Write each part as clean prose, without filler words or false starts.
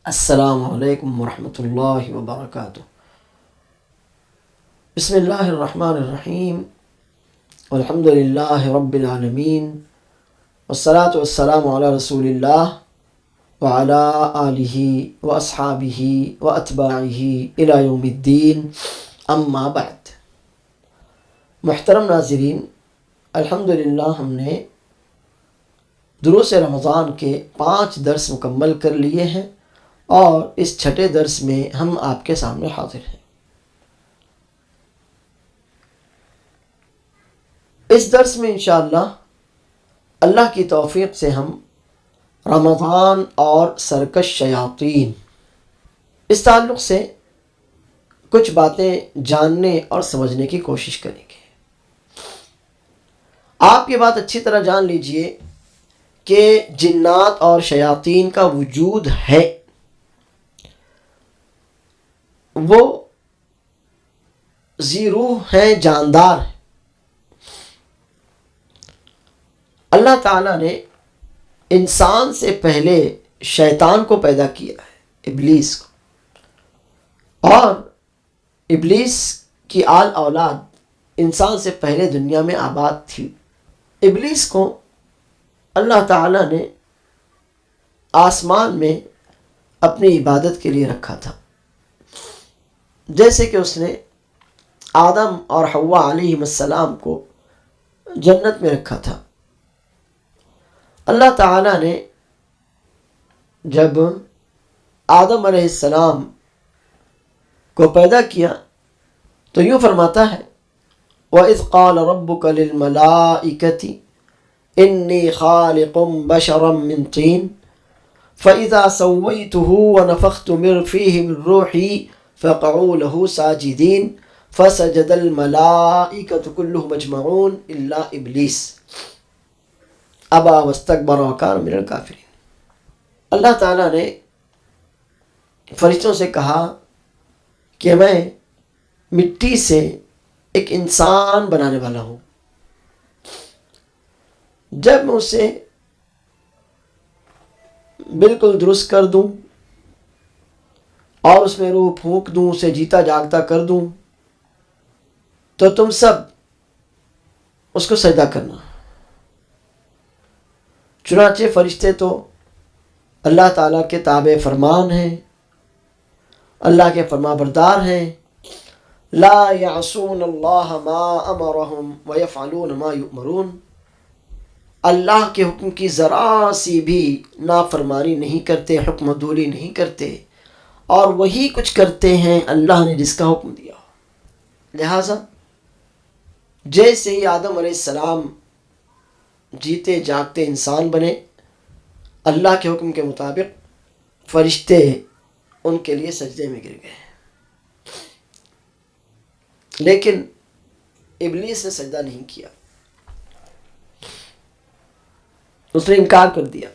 السلام علیکم ورحمۃ اللہ وبرکاتہ۔ بسم اللہ الرحمن الرحیم، الحمد للہ رب العالمین، والصلاة والسلام علی رسول اللہ وعلی آلہ واصحابہ واتباعہ الی یوم الدین، اما بعد۔ محترم ناظرین، الحمدللہ ہم نے دروس رمضان کے 5 درس مکمل کر لیے ہیں اور اس چھٹے درس میں ہم آپ کے سامنے حاضر ہیں۔ اس درس میں انشاءاللہ اللہ کی توفیق سے ہم رمضان اور سرکش شیاطین اس تعلق سے کچھ باتیں جاننے اور سمجھنے کی کوشش کریں گے۔ آپ یہ بات اچھی طرح جان لیجئے کہ جنات اور شیاطین کا وجود ہے، وہ ذی روح ہیں، جاندار ہیں۔ اللہ تعالیٰ نے انسان سے پہلے شیطان کو پیدا کیا ہے، ابلیس کو، اور ابلیس کی آل اولاد انسان سے پہلے دنیا میں آباد تھی۔ ابلیس کو اللہ تعالیٰ نے آسمان میں اپنی عبادت کے لیے رکھا تھا، جیسے کہ اس نے آدم اور حوا علیہ السلام کو جنت میں رکھا تھا۔ اللہ تعالیٰ نے جب آدم علیہ السلام کو پیدا کیا تو یوں فرماتا ہے، وَإِذْ قَالَ رَبُّكَ لِلْمَلَائِكَةِ إِنِّي خَالِقٌ بَشَرًا مِّن طِينٍ فَإِذَا سَوَّيْتُهُ وَنَفَخْتُ فِيهِ مِن رُّوحِي فَقَعُوا لَهُ سَاجِدِينَ فَسَجَدَ الْمَلَائِكَةُ كُلُّهُمْ أَجْمَعُونَ إِلَّا إِبْلِيسَ أَبَىٰ وَاسْتَكْبَرَ وَكَانَ مِنَ الْكَافِرِينَ۔ اللہ تعالیٰ نے فرشتوں سے کہا کہ میں مٹی سے ایک انسان بنانے والا ہوں، جب میں اسے بالکل درست کر دوں اور اس میں روح پھونک دوں، اسے جیتا جاگتا کر دوں، تو تم سب اس کو سجدہ کرنا۔ چنانچہ فرشتے تو اللہ تعالیٰ کے تابع فرمان ہیں، اللہ کے فرما بردار ہیں، لا یعصون اللہ ما امرہم ویفعلون ما یؤمرون، اللہ کے حکم کی ذرا سی بھی نافرمانی نہیں کرتے، حکم عدولی نہیں کرتے، اور وہی کچھ کرتے ہیں اللہ نے جس کا حکم دیا ہو۔ لہٰذا جیسے ہی آدم علیہ السلام جیتے جاگتے انسان بنے، اللہ کے حکم کے مطابق فرشتے ان کے لیے سجدے میں گر گئے، لیکن ابلیس نے سجدہ نہیں کیا، اس نے انکار کر دیا،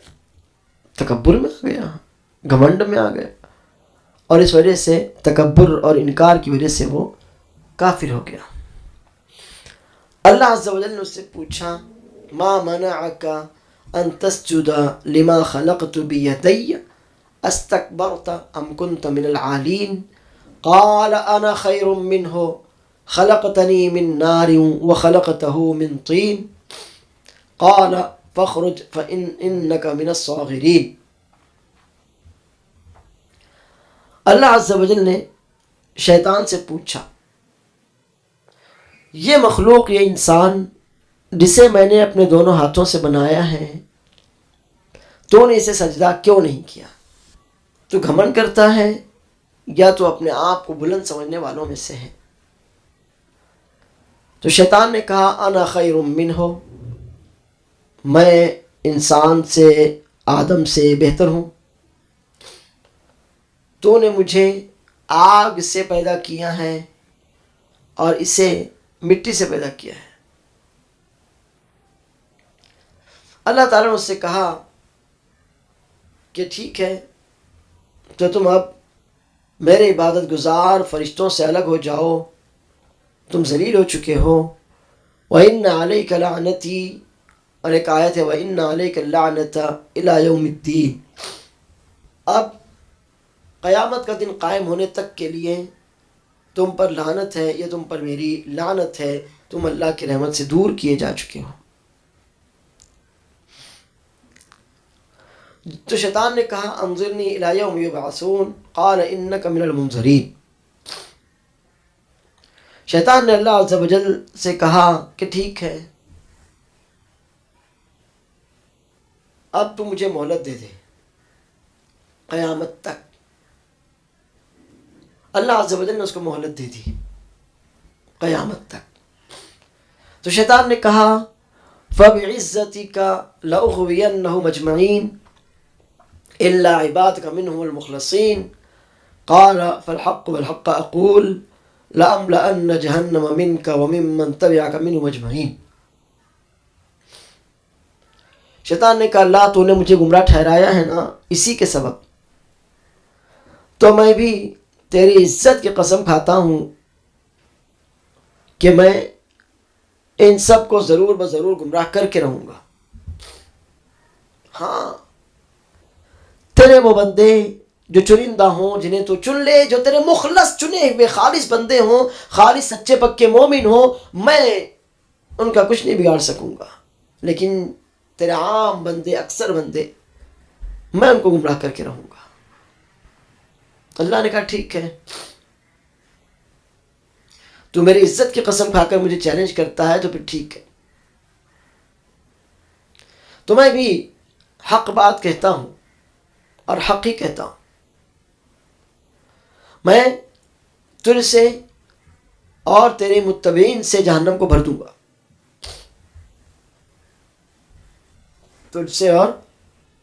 تکبر میں آ گیا، گھمنڈ میں آ گیا، اور اس وجہ سے تکبر اور انکار کی وجہ سے وہ کافر ہو گیا۔ اللہ عز و جل نے اس سے پوچھا، ما منعک ان تسجد لما خلقت بیدی استکبرت ام کنت من العالین قال انا خیر منہ خلقتنی من نار وخلقتہ من طین قال فاخرج فانک من الصاغرین۔ اللہ عز و جل نے شیطان سے پوچھا، یہ مخلوق، یہ انسان جسے میں نے اپنے دونوں ہاتھوں سے بنایا ہے، تو نے اسے سجدہ کیوں نہیں کیا؟ تو گھمنڈ کرتا ہے یا تو اپنے آپ کو بلند سمجھنے والوں میں سے ہے؟ تو شیطان نے کہا، انا خیر منہ، میں انسان سے، آدم سے بہتر ہوں، تو نے مجھے آگ سے پیدا کیا ہے اور اسے مٹی سے پیدا کیا ہے۔ اللہ تعالیٰ نے اس سے کہا کہ ٹھیک ہے، تو تم اب میرے عبادت گزار فرشتوں سے الگ ہو جاؤ، تم ذلیل ہو چکے ہو۔ وَإِنَّ عَلَيْكَ لَعْنَتِي، اور ایک آیت ہے وَإِنَّ عَلَيْكَ اللَّعْنَةَ إِلَى يَوْمِ الدِّينِ۔ اب قیامت کا دن قائم ہونے تک کے لیے تم پر لعنت ہے یا تم پر میری لعنت ہے، تم اللہ کی رحمت سے دور کیے جا چکے ہو۔ تو شیطان نے کہا انظرنی الی یوم یبعثون قال انک من المنظرین۔ شیطان نے اللہ عز و جل سے کہا کہ ٹھیک ہے، اب تو مجھے مہلت دے دے قیامت تک۔ اللہ عز و جل نے اس کو مہلت دے دی قیامت تک۔ تو شیطان نے کہا فَبِعِزَّتِكَ لَأُغْوِيَنَّهُمْ أَجْمَعِينَ إِلَّا عِبَادَكَ مِنْهُمُ الْمُخْلَصِينَ قَالَ فَالْحَقُّ وَالْحَقَّ أَقُولُ لَأَمْلَأَنَّ جَهَنَّمَ مِنْكَ وَمِمَّنْ تَبِعَكَ مِنْهُمْ أَجْمَعِينَ۔ شیطان نے کہا اللہ تو نے مجھے گمراہ ٹھہرایا ہے نا اسی کے سبب، تو میں بھی تیری عزت کی قسم کھاتا ہوں کہ میں ان سب کو ضرور بضرور گمراہ کر کے رہوں گا۔ ہاں، تیرے وہ بندے جو چنندہ ہوں جنہیں تو چن لے، جو تیرے مخلص چنے ہوئے خالص بندے ہوں، خالص سچے پکے مومن ہوں، میں ان کا کچھ نہیں بگاڑ سکوں گا، لیکن تیرے عام بندے، اکثر بندے، میں ان کو گمراہ کر کے رہوں گا۔ اللہ نے کہا ٹھیک ہے، تو میری عزت کی قسم کھا کر مجھے چیلنج کرتا ہے تو پھر ٹھیک ہے، تو میں بھی حق بات کہتا ہوں اور حق ہی کہتا ہوں۔ میں تجھ سے اور تیرے متبعین سے جہنم کو بھر دوں گا، تجھ سے اور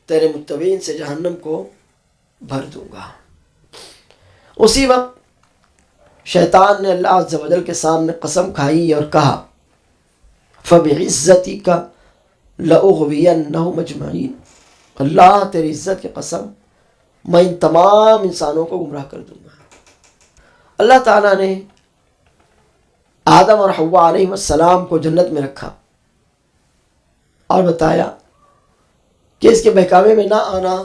تیرے متبعین سے جہنم کو بھر دوں گا۔ اسی وقت شیطان نے اللہ عز و جل کے سامنے قسم کھائی اور کہا فَبِعِزَّتِكَ لَأُغْوِيَنَّهُمْ أَجْمَعِينَ، اللہ تیری عزت کی قسم میں ان تمام انسانوں کو گمراہ کر دوں گا۔ اللہ تعالیٰ نے آدم اور حوا علیہ السلام کو جنت میں رکھا اور بتایا کہ اس کے بہکاوے میں نہ آنا۔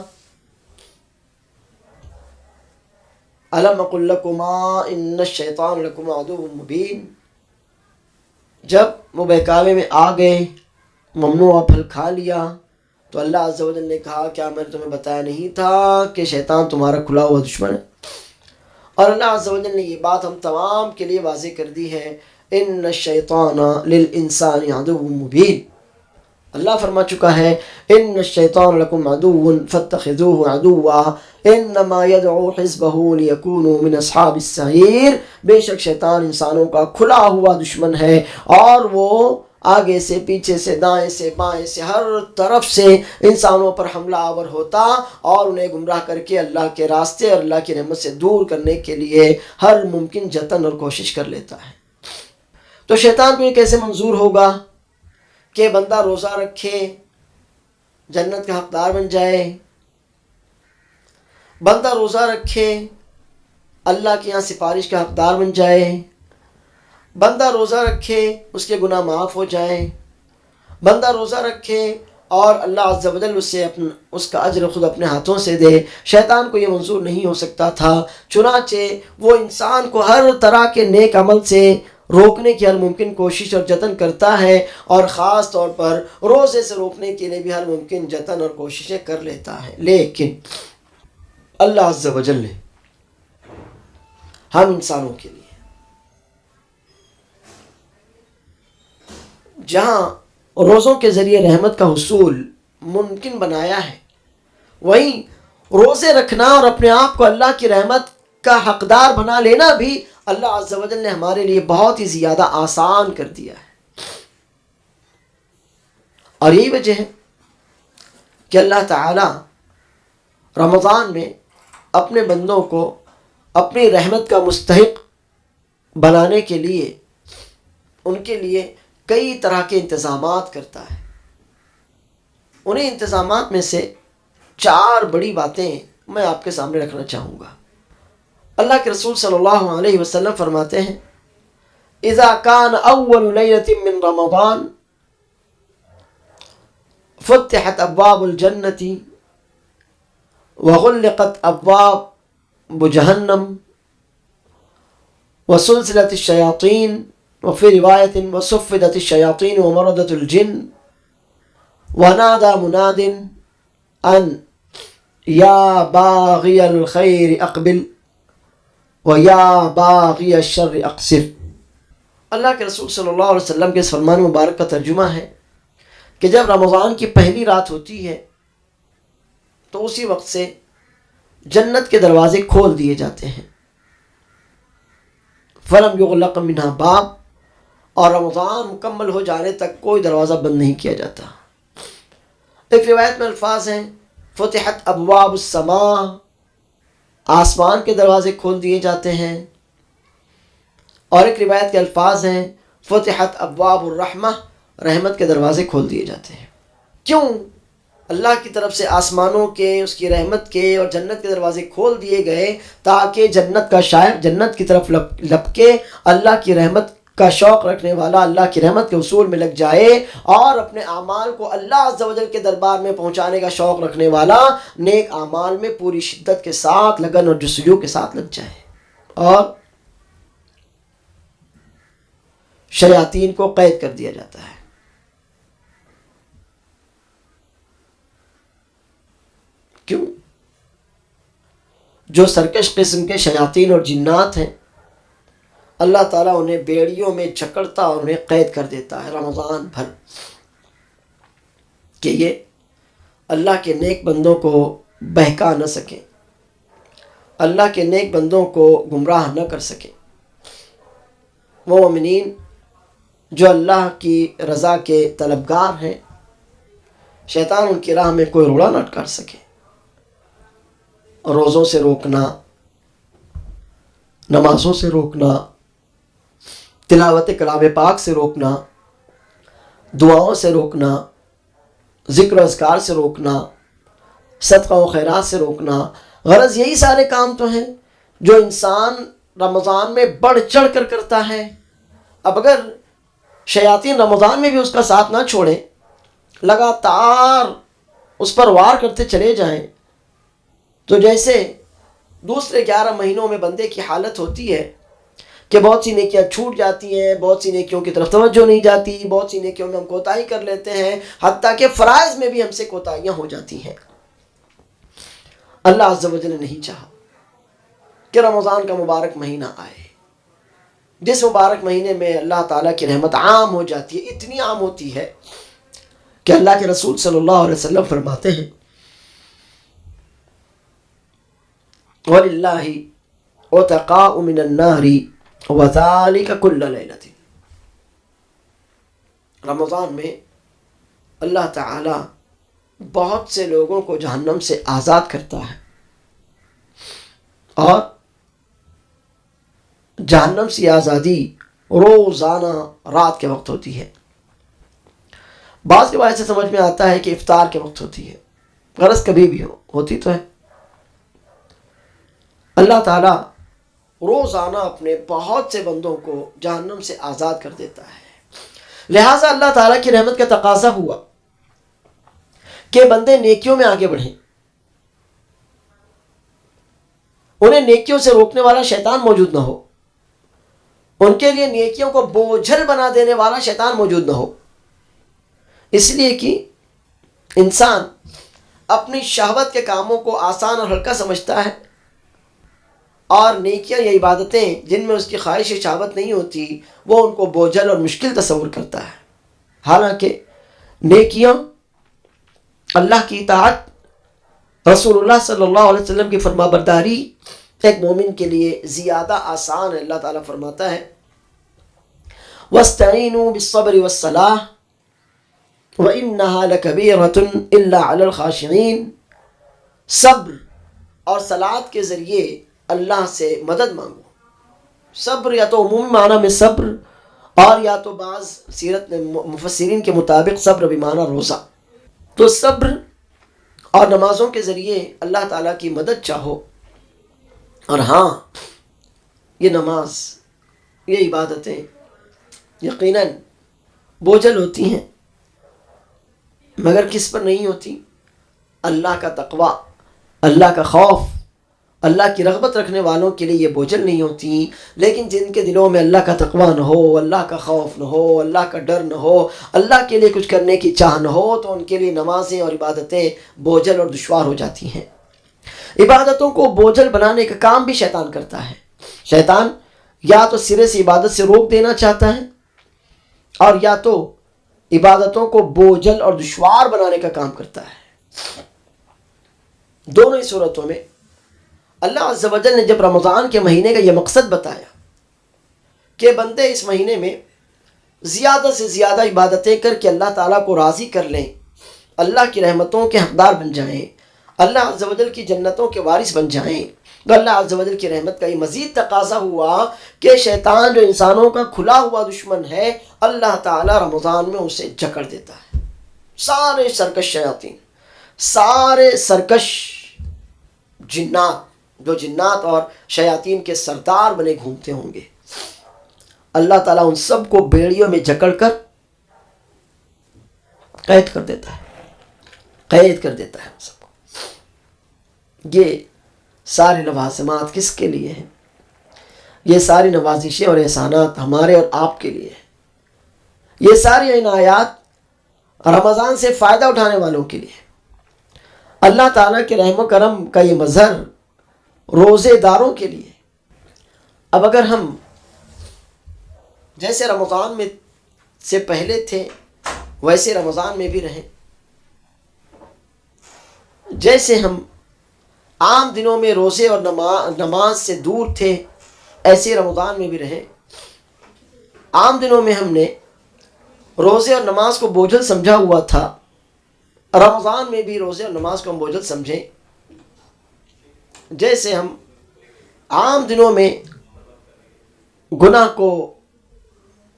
أَلَمْ أَقُلْ لَكُمَا إِنَّ الشَّيْطَانَ لَكُمْ عَدُوٌّ مُبِينٌ، جب وہ بہکاوے میں آ گئے، ممنوع پھل کھا لیا، تو اللہ عز و جل نے کہا کیا میں نے تمہیں بتایا نہیں تھا کہ شیطان تمہارا کھلا ہوا دشمن ہے؟ اور اللہ عز و جل نے یہ بات ہم تمام کے لیے واضح کر دی ہے، إِنَّ الشَّيْطَانَ لِلْإِنسَانِ عَدُوٌّ مُبِينٌ۔ اللہ فرما چکا ہے ان الشیطان لکم عدو فاتخذوه عدوا انما يدعو حزبه ليكونوا من اصحاب السعیر، بے شک شیطان انسانوں کا کھلا ہوا دشمن ہے اور وہ آگے سے، پیچھے سے، دائیں سے، بائیں سے، ہر طرف سے انسانوں پر حملہ آور ہوتا اور انہیں گمراہ کر کے اللہ کے راستے اور اللہ کی رحمت سے دور کرنے کے لیے ہر ممکن جتن اور کوشش کر لیتا ہے۔ تو شیطان کو یہ کیسے منظور ہوگا کہ بندہ روزہ رکھے جنت کا حقدار بن جائے، بندہ روزہ رکھے اللہ کے یہاں سفارش کا حقدار بن جائے، بندہ روزہ رکھے اس کے گناہ معاف ہو جائیں، بندہ روزہ رکھے اور اللہ عز و جل اس کا اجر خود اپنے ہاتھوں سے دے؟ شیطان کو یہ منظور نہیں ہو سکتا تھا، چنانچہ وہ انسان کو ہر طرح کے نیک عمل سے روکنے کی ہر ممکن کوشش اور جتن کرتا ہے، اور خاص طور پر روزے سے روکنے کے لیے بھی ہر ممکن جتن اور کوششیں کر لیتا ہے۔ لیکن اللہ عز و جل نے ہم انسانوں کے لیے جہاں روزوں کے ذریعے رحمت کا حصول ممکن بنایا ہے، وہیں روزے رکھنا اور اپنے آپ کو اللہ کی رحمت کا حقدار بنا لینا بھی اللہ عز و جل نے ہمارے لیے بہت ہی زیادہ آسان کر دیا ہے۔ اور یہی وجہ ہے کہ اللہ تعالی رمضان میں اپنے بندوں کو اپنی رحمت کا مستحق بنانے کے لیے ان کے لیے کئی طرح کے انتظامات کرتا ہے۔ انہیں انتظامات میں سے 4 بڑی باتیں میں آپ کے سامنے رکھنا چاہوں گا۔ اللہ کے رسول صلی اللہ علیہ وسلم فرماتے ہیں اذا كان اول ليلة من رمضان فتحت ابواب الجنة وغلقت ابواب بجهنم وسلسلة الشياطين وفي رواية وصفدت الشياطين ومردت الجن ونادى مناد أن يا باغي الخير أقبل ويا باغي الشر أقصر. اللہ کے رسول صلی اللہ علیہ وسلم کے اس فرمان مبارک کا ترجمہ ہے کہ جب رمضان کی پہلی رات ہوتی ہے تو اسی وقت سے جنت کے دروازے کھول دیے جاتے ہیں. فلم یغلق منہا باب، اور رمضان مکمل ہو جانے تک کوئی دروازہ بند نہیں کیا جاتا. ایک روایت میں الفاظ ہیں فتحت ابواب السماء، آسمان کے دروازے کھول دیے جاتے ہیں، اور ایک روایت کے الفاظ ہیں فتحت ابواب الرحمہ، رحمت کے دروازے کھول دیے جاتے ہیں. کیوں اللہ کی طرف سے آسمانوں کے، اس کی رحمت کے اور جنت کے دروازے کھول دیے گئے؟ تاکہ جنت کا شائق جنت کی طرف لپکے، اللہ کی رحمت کا شوق رکھنے والا اللہ کی رحمت کے حصول میں لگ جائے، اور اپنے اعمال کو اللہ عز و جل کے دربار میں پہنچانے کا شوق رکھنے والا نیک اعمال میں پوری شدت کے ساتھ، لگن اور جستجو کے ساتھ لگ جائے. اور شیاطین کو قید کر دیا جاتا ہے. کیوں؟ جو سرکش قسم کے شیاطین اور جنات ہیں، اللہ تعالیٰ انہیں بیڑیوں میں جکڑتا اور انہیں قید کر دیتا ہے رمضان بھر، کہ یہ اللہ کے نیک بندوں کو بہکا نہ سکے، اللہ کے نیک بندوں کو گمراہ نہ کر سکے. وہ مومنین جو اللہ کی رضا کے طلبگار ہیں، شیطان ان کی راہ میں کوئی روڑا نہ کر سکے. روزوں سے روکنا، نمازوں سے روکنا، تلاوت کلام پاک سے روکنا، دعاؤں سے روکنا، ذکر و اذکار سے روکنا، صدقہ و خیرات سے روکنا. غرض یہی سارے کام تو ہیں جو انسان رمضان میں بڑھ چڑھ کر کرتا ہے. اب اگر شیاطین رمضان میں بھی اس کا ساتھ نہ چھوڑیں، لگاتار اس پر وار کرتے چلے جائیں، تو جیسے دوسرے 11 مہینوں میں بندے کی حالت ہوتی ہے کہ بہت سی نیکیاں چھوٹ جاتی ہیں، بہت سی نیکیوں کی طرف توجہ نہیں جاتی، بہت سی نیکیوں میں ہم کوتاہی کر لیتے ہیں، حتیٰ کہ فرائض میں بھی ہم سے کوتاہیاں ہو جاتی ہیں. اللہ عز و جل نے نہیں چاہا کہ رمضان کا مبارک مہینہ آئے، جس مبارک مہینے میں اللہ تعالیٰ کی رحمت عام ہو جاتی ہے، اتنی عام ہوتی ہے کہ اللہ کے رسول صلی اللہ علیہ وسلم فرماتے ہیں وَلِلَّهِ عُتَقَاءُ مِنَ النَّارِ وَذَلِكَ كُلَّ لَيْلَةٍ. رمضان میں اللہ تعالی بہت سے لوگوں کو جہنم سے آزاد کرتا ہے، اور جہنم سے آزادی روزانہ رات کے وقت ہوتی ہے. بعض کے وجہ سے سمجھ میں آتا ہے کہ افطار کے وقت ہوتی ہے، غرض کبھی بھی ہوتی تو ہے. اللہ تعالیٰ روزانہ اپنے بہت سے بندوں کو جہنم سے آزاد کر دیتا ہے. لہٰذا اللہ تعالیٰ کی رحمت کا تقاضا ہوا کہ بندے نیکیوں میں آگے بڑھیں. انہیں نیکیوں سے روکنے والا شیطان موجود نہ ہو، ان کے لیے نیکیوں کو بوجھل بنا دینے والا شیطان موجود نہ ہو. اس لیے کہ انسان اپنی شہوت کے کاموں کو آسان اور ہلکا سمجھتا ہے، اور نیکیاں یا عبادتیں جن میں اس کی خواہش شہوت نہیں ہوتی، وہ ان کو بوجھل اور مشکل تصور کرتا ہے. حالانکہ نیکیاں، اللہ کی اطاعت، رسول اللہ صلی اللہ علیہ وسلم کی فرما برداری ایک مومن کے لیے زیادہ آسان ہے. اللہ تعالیٰ فرماتا ہے وَاسْتَعِينُوا بِالصَّبْرِ وَالصَّلَاةِ وَإِنَّهَا لَكَبِيرَةٌ إِلَّا عَلَى الْخَاشِعِينَ. صبر اور صلاۃ کے ذریعے اللہ سے مدد مانگو. صبر یا تو عمومی معنی میں صبر، اور یا تو بعض سیرت میں مفسرین کے مطابق صبر بمعنی روزہ. تو صبر اور نمازوں کے ذریعے اللہ تعالیٰ کی مدد چاہو. اور ہاں، یہ نماز، یہ عبادتیں یقیناً بوجھل ہوتی ہیں، مگر کس پر نہیں ہوتی؟ اللہ کا تقوی، اللہ کا خوف، اللہ کی رغبت رکھنے والوں کے لیے یہ بوجھل نہیں ہوتی، لیکن جن کے دلوں میں اللہ کا تقویٰ نہ ہو، اللہ کا خوف نہ ہو، اللہ کا ڈر نہ ہو، اللہ کے لیے کچھ کرنے کی چاہ نہ ہو، تو ان کے لیے نمازیں اور عبادتیں بوجھل اور دشوار ہو جاتی ہیں۔ عبادتوں کو بوجھل بنانے کا کام بھی شیطان کرتا ہے۔ شیطان یا تو سرے سے عبادت سے روک دینا چاہتا ہے، اور یا تو عبادتوں کو بوجھل اور دشوار بنانے کا کام کرتا ہے۔ دونوں ہی صورتوں میں اللہ عز و جل نے جب رمضان کے مہینے کا یہ مقصد بتایا کہ بندے اس مہینے میں زیادہ سے زیادہ عبادتیں کر کے اللہ تعالیٰ کو راضی کر لیں، اللہ کی رحمتوں کے حقدار بن جائیں، اللہ عز و جل کی جنتوں کے وارث بن جائیں، تو اللہ عز و جل کی رحمت کا یہ مزید تقاضا ہوا کہ شیطان جو انسانوں کا کھلا ہوا دشمن ہے، اللہ تعالیٰ رمضان میں اسے جکڑ دیتا ہے۔ سارے سرکش شیاطین، سارے سرکش جنات، جو جنات اور شیاطین کے سردار بنے گھومتے ہوں گے، اللہ تعالیٰ ان سب کو بیڑیوں میں جکڑ کر قید کر دیتا ہے، قید کر دیتا ہے ان سب کو۔ یہ سارے لوازمات کس کے لیے ہیں؟ یہ ساری نوازشیں اور احسانات ہمارے اور آپ کے لیے ہیں۔ یہ ساری عنایات رمضان سے فائدہ اٹھانے والوں کے لیے۔ اللہ تعالیٰ کے رحم و کرم کا یہ مظہر روزے داروں کے لیے۔ اب اگر ہم جیسے رمضان میں سے پہلے تھے ویسے رمضان میں بھی رہیں، جیسے ہم عام دنوں میں روزے اور نماز سے دور تھے ایسے رمضان میں بھی رہیں۔ عام دنوں میں ہم نے روزے اور نماز کو بوجھل سمجھا ہوا تھا، رمضان میں بھی روزے اور نماز کو ہم بوجھل سمجھیں۔ جیسے ہم عام دنوں میں گناہ کو،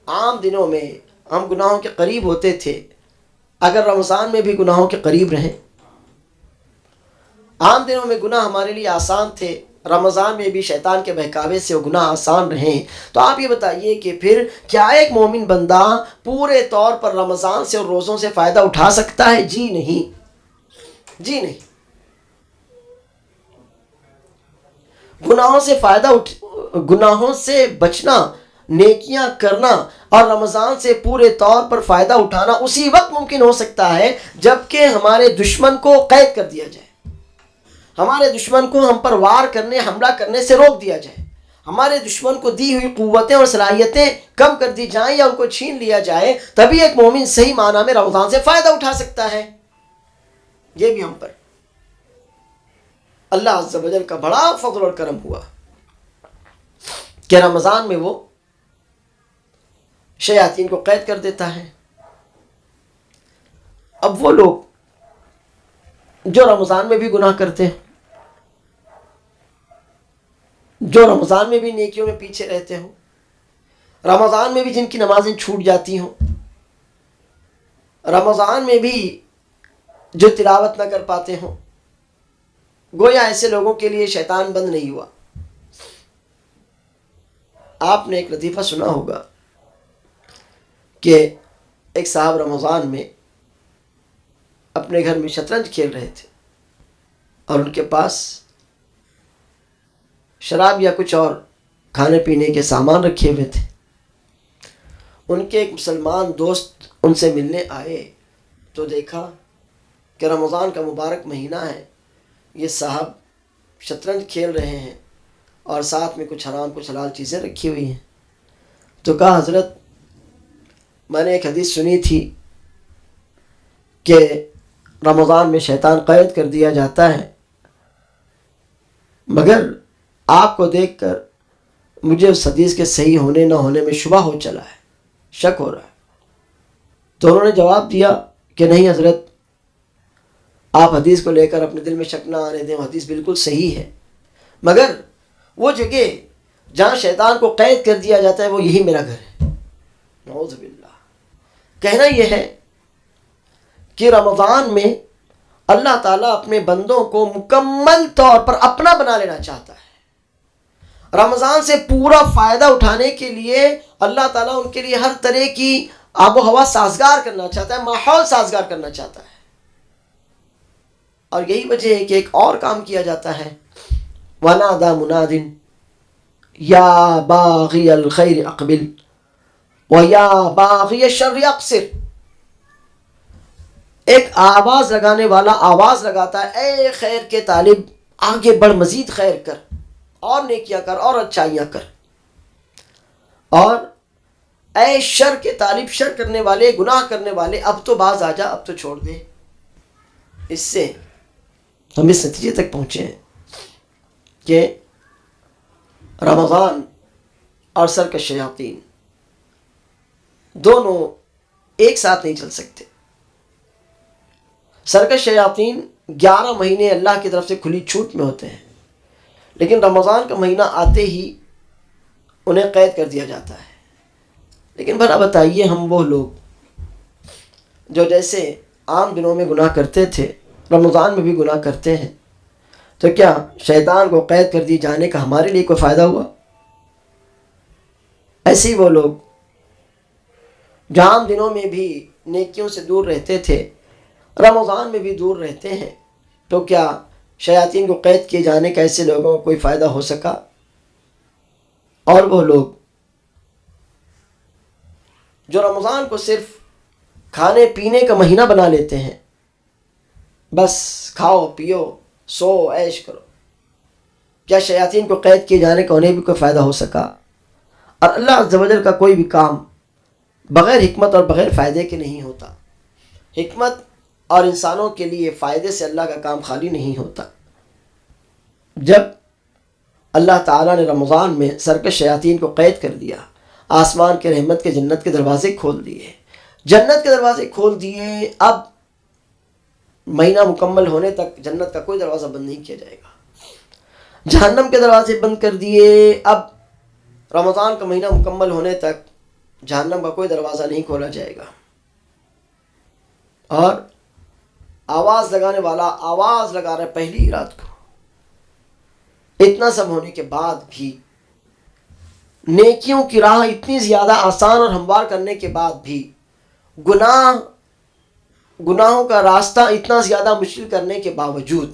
عام دنوں میں ہم گناہوں کے قریب ہوتے تھے، اگر رمضان میں بھی گناہوں کے قریب رہیں۔ عام دنوں میں گناہ ہمارے لیے آسان تھے، رمضان میں بھی شیطان کے بہکاوے سے وہ گناہ آسان رہیں۔ تو آپ یہ بتائیے کہ پھر کیا ایک مومن بندہ پورے طور پر رمضان سے اور روزوں سے فائدہ اٹھا سکتا ہے؟ جی نہیں، جی نہیں۔ گناہوں سے بچنا، نیکیاں کرنا اور رمضان سے پورے طور پر فائدہ اٹھانا اسی وقت ممکن ہو سکتا ہے جب کہ ہمارے دشمن کو قید کر دیا جائے، ہمارے دشمن کو ہم پر وار کرنے، حملہ کرنے سے روک دیا جائے، ہمارے دشمن کو دی ہوئی قوتیں اور صلاحیتیں کم کر دی جائیں یا ان کو چھین لیا جائے، تبھی ایک مومن صحیح معنی میں رمضان سے فائدہ اٹھا سکتا ہے۔ یہ بھی ہم پر اللہ عز و جل کا بڑا فضل اور کرم ہوا کہ رمضان میں وہ شیاطین کو قید کر دیتا ہے۔ اب وہ لوگ جو رمضان میں بھی گناہ کرتے ہیں، جو رمضان میں بھی نیکیوں میں پیچھے رہتے ہوں، رمضان میں بھی جن کی نمازیں چھوٹ جاتی ہوں، رمضان میں بھی جو تلاوت نہ کر پاتے ہوں، گویا ایسے لوگوں کے لیے شیطان بند نہیں ہوا۔ آپ نے ایک لطیفہ سنا ہوگا کہ ایک صاحب رمضان میں اپنے گھر میں شطرنج کھیل رہے تھے اور ان کے پاس شراب یا کچھ اور کھانے پینے کے سامان رکھے ہوئے تھے۔ ان کے ایک مسلمان دوست ان سے ملنے آئے تو دیکھا کہ رمضان کا مبارک مہینہ ہے، یہ صاحب شطرنج کھیل رہے ہیں اور ساتھ میں کچھ حرام کچھ حلال چیزیں رکھی ہوئی ہیں۔ تو کہا حضرت میں نے ایک حدیث سنی تھی کہ رمضان میں شیطان قید کر دیا جاتا ہے، مگر آپ کو دیکھ کر مجھے اس حدیث کے صحیح ہونے نہ ہونے میں شبہ ہو چلا ہے، شک ہو رہا ہے۔ تو انہوں نے جواب دیا کہ نہیں حضرت، آپ حدیث کو لے کر اپنے دل میں شک نہ آنے دیں، وہ حدیث بالکل صحیح ہے، مگر وہ جگہ جہاں شیطان کو قید کر دیا جاتا ہے وہ یہی میرا گھر ہے۔ نعوذ باللہ۔ کہنا یہ ہے کہ رمضان میں اللہ تعالیٰ اپنے بندوں کو مکمل طور پر اپنا بنا لینا چاہتا ہے۔ رمضان سے پورا فائدہ اٹھانے کے لیے اللہ تعالیٰ ان کے لیے ہر طرح کی آب و ہوا سازگار کرنا چاہتا ہے، ماحول سازگار کرنا چاہتا ہے۔ اور یہی وجہ ہے کہ ایک اور کام کیا جاتا ہے ونادى مناد یا باغی الخیر اقبل ویا باغی الشر اقصر. ایک آواز لگانے والا آواز لگاتا ہے اے خیر کے طالب آگے بڑھ، مزید خیر کر اور نیکیاں کر اور اچھائیاں کر. اور اے شر کے طالب، شر کرنے والے، گناہ کرنے والے، اب تو باز آ جا، اب تو چھوڑ دے. اس سے ہم اس نتیجے تک پہنچے ہیں کہ رمضان اور سرکش شیاطین دونوں ایک ساتھ نہیں چل سکتے. سرکش شیاطین 11 مہینے اللہ کی طرف سے کھلی چھوٹ میں ہوتے ہیں، لیکن رمضان کا مہینہ آتے ہی انہیں قید کر دیا جاتا ہے. لیکن بھلا بتائیے، ہم وہ لوگ جو جیسے عام دنوں میں گناہ کرتے تھے رمضان میں بھی گناہ کرتے ہیں، تو کیا شیطان کو قید کر دی جانے کا ہمارے لیے کوئی فائدہ ہوا؟ ایسے ہی وہ لوگ جو عام دنوں میں بھی نیکیوں سے دور رہتے تھے رمضان میں بھی دور رہتے ہیں، تو کیا شیاطین کو قید کیے جانے کا ایسے لوگوں کو کوئی فائدہ ہو سکا؟ اور وہ لوگ جو رمضان کو صرف کھانے پینے کا مہینہ بنا لیتے ہیں، بس کھاؤ پیو سو عیش کرو، کیا شیاطین کو قید کیے جانے کا انہیں بھی کوئی فائدہ ہو سکا؟ اور اللہ عز و جل کا کوئی بھی کام بغیر حکمت اور بغیر فائدے کے نہیں ہوتا. حکمت اور انسانوں کے لیے فائدے سے اللہ کا کام خالی نہیں ہوتا. جب اللہ تعالیٰ نے رمضان میں سرکش شیاطین کو قید کر دیا، آسمان کے رحمت کے جنت کے دروازے کھول دیے، جنت کے دروازے کھول دیے، اب مہینہ مکمل ہونے تک جنت کا کوئی دروازہ بند نہیں کیا جائے گا. جہنم کے دروازے بند کر دیے، اب رمضان کا مہینہ مکمل ہونے تک جہنم کا کوئی دروازہ نہیں کھولا جائے گا. اور آواز لگانے والا آواز لگا رہا ہے پہلی رات کو. اتنا سب ہونے کے بعد بھی، نیکیوں کی راہ اتنی زیادہ آسان اور ہموار کرنے کے بعد بھی، گناہوں کا راستہ اتنا زیادہ مشکل کرنے کے باوجود،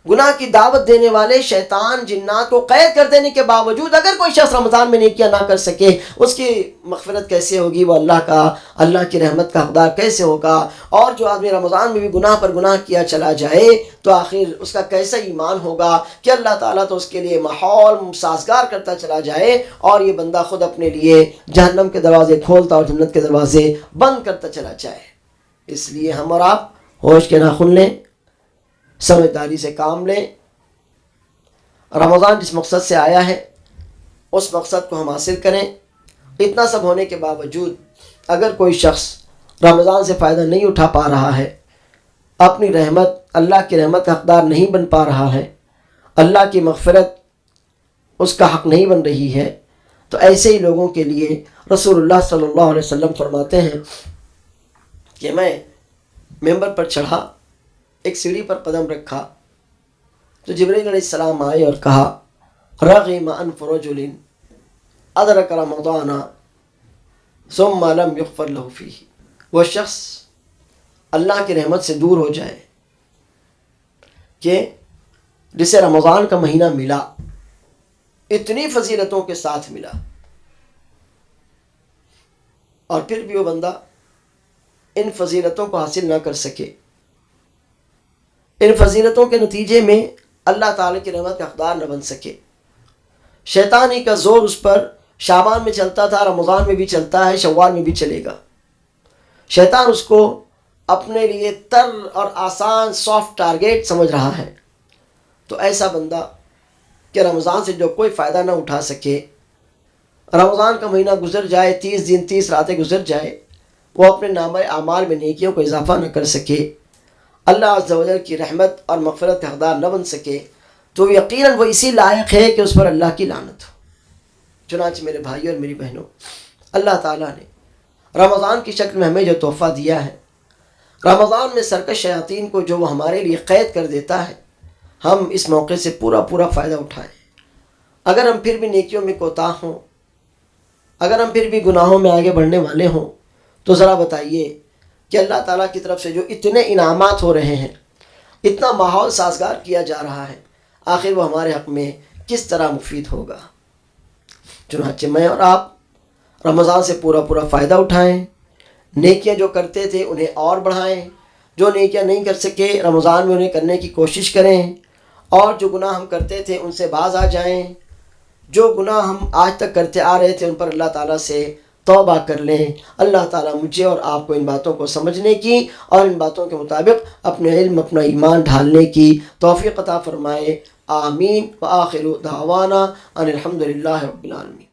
گناہ کی دعوت دینے والے شیطان جنات کو قید کر دینے کے باوجود، اگر کوئی شخص رمضان میں نیکیاں نہ کر سکے، اس کی مغفرت کیسے ہوگی؟ وہ اللہ کی رحمت کا حقدار کیسے ہوگا؟ اور جو آدمی رمضان میں بھی گناہ پر گناہ کیا چلا جائے تو آخر اس کا کیسا ایمان ہوگا کہ اللہ تعالیٰ تو اس کے لیے ماحول سازگار کرتا چلا جائے اور یہ بندہ خود اپنے لیے جہنم کے دروازے کھولتا اور جنت کے دروازے بند کرتا چلا جائے. اس لیے ہم اور آپ ہوش کے ناخن لیں، سمجھداری سے کام لیں. رمضان جس مقصد سے آیا ہے اس مقصد کو ہم حاصل کریں. اتنا سب ہونے کے باوجود اگر کوئی شخص رمضان سے فائدہ نہیں اٹھا پا رہا ہے، اپنی رحمت، اللہ کی رحمت کا حقدار نہیں بن پا رہا ہے، اللہ کی مغفرت اس کا حق نہیں بن رہی ہے، تو ایسے ہی لوگوں کے لیے رسول اللہ صلی اللہ علیہ وسلم فرماتے ہیں کہ میں ممبر پر چڑھا، ایک سیڑھی پر قدم رکھا تو جبرائیل علیہ السلام آئے اور کہا رغم انف رجل ادرک رمضان ثم لم یغفر له فیہ. وہ شخص اللہ کی رحمت سے دور ہو جائے کہ جسے رمضان کا مہینہ ملا، اتنی فضیلتوں کے ساتھ ملا، اور پھر بھی وہ بندہ ان فضیلتوں کو حاصل نہ کر سکے، ان فضیلتوں کے نتیجے میں اللہ تعالیٰ کی رحمت کا حقدار نہ بن سکے. شیطان ہی کا زور اس پر شعبان میں چلتا تھا، رمضان میں بھی چلتا ہے، شوال میں بھی چلے گا. شیطان اس کو اپنے لیے تر اور آسان سافٹ ٹارگیٹ سمجھ رہا ہے. تو ایسا بندہ کہ رمضان سے جو کوئی فائدہ نہ اٹھا سکے، رمضان کا مہینہ گزر جائے، 30 دن 30 راتیں گزر جائے، وہ اپنے نامہ اعمال میں نیکیوں کو اضافہ نہ کر سکے، اللہ عز و جل کی رحمت اور مغفرت کا حقدار نہ بن سکے، تو یقیناً وہ اسی لائق ہے کہ اس پر اللہ کی لعنت ہو. چنانچہ میرے بھائی اور میری بہنوں، اللہ تعالیٰ نے رمضان کی شکل میں ہمیں جو تحفہ دیا ہے، رمضان میں سرکش شیاطین کو جو وہ ہمارے لیے قید کر دیتا ہے، ہم اس موقع سے پورا فائدہ اٹھائیں. اگر ہم پھر بھی نیکیوں میں کوتاہ ہوں، اگر ہم پھر بھی گناہوں میں آگے بڑھنے والے ہوں، تو ذرا بتائیے کہ اللہ تعالیٰ کی طرف سے جو اتنے انعامات ہو رہے ہیں، اتنا ماحول سازگار کیا جا رہا ہے، آخر وہ ہمارے حق میں کس طرح مفید ہوگا۔ چنانچہ میں اور آپ رمضان سے پورا فائدہ اٹھائیں، نیکیاں جو کرتے تھے انہیں اور بڑھائیں، جو نیکیاں نہیں کر سکے رمضان میں انہیں کرنے کی کوشش کریں، اور جو گناہ ہم کرتے تھے ان سے باز آ جائیں، جو گناہ ہم آج تک کرتے آ رہے تھے ان پر اللہ تعالیٰ سے توبہ کر لیں۔ اللہ تعالیٰ مجھے اور آپ کو ان باتوں کو سمجھنے کی اور ان باتوں کے مطابق اپنے علم اپنا ایمان ڈھالنے کی توفیق عطا فرمائے۔ آمین۔ وآخر دعوانا ان الحمد للہ رب العالمین۔